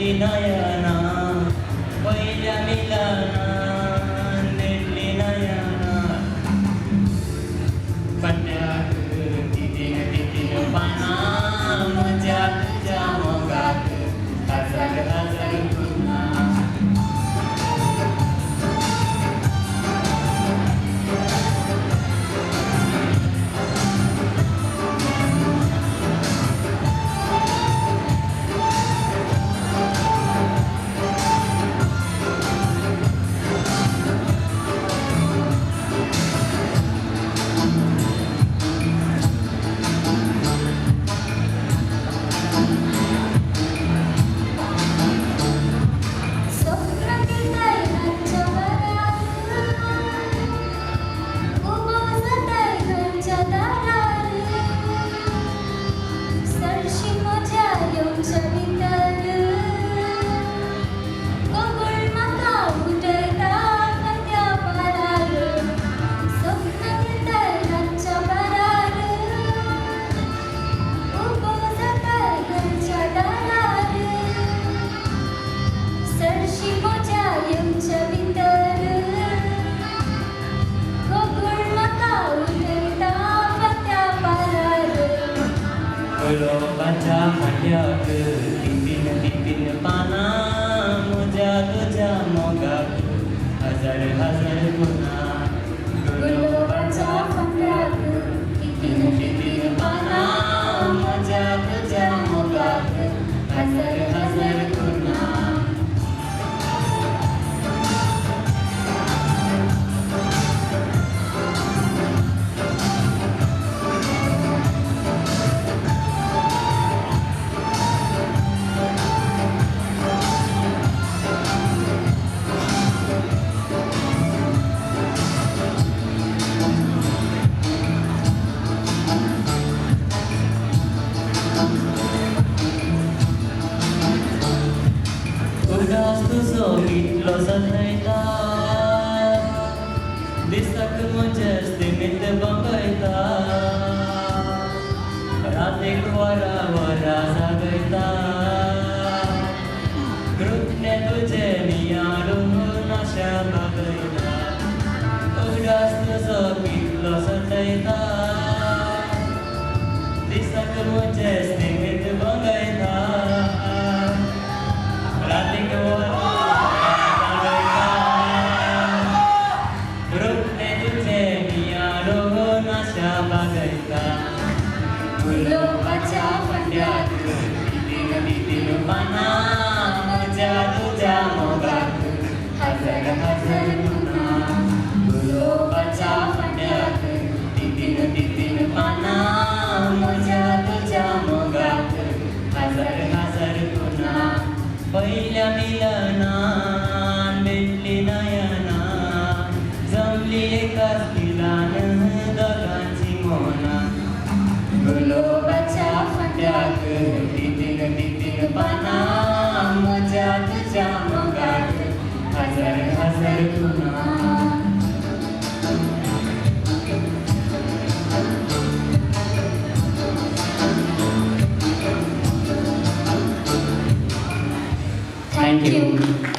भेटली नयना पहिल्या मिलनान भेटली नयना पट्ट्याक तितीन पाना मजा तुझ्या मोगात हजार हजार पुन्हा गुलाबाच्या फांद्याक तीन पाना मुजा तुझ्या मोगाक हजार हजार पुन्हा गुलाबाच्या फांद्याक तीन पाना मुजा तुझ्या मोगाक हजार हजार पुन्हा तुझो कितलो सजयता दिसाक म्हज्या स्थिमीत बंगयता रातीक वरा वरा जागयता कृत्य तुझे नियाळून आशा बागयता उगडास तुजो कितलो सजयता दिसाक म्हज्या स्थिमीत बंगयता रातीक वरा गुलाबाच्या फांद्याक तीन पाना मजा तुझ्या मोगाक हजार हजार पुन्हा गुलाबाच्या फांद्याक तीन पाना मजा तुझ्या मोगाक हजार हजार पुन्हा पहिल्या मिलनान भेटली नयना जमली एकाच दिलान दोघांची मोना गुलाबाच्या फांद्याक तीन पाना मजा तुझ्या मोगाक हजार हजार पुन्हा Thank you.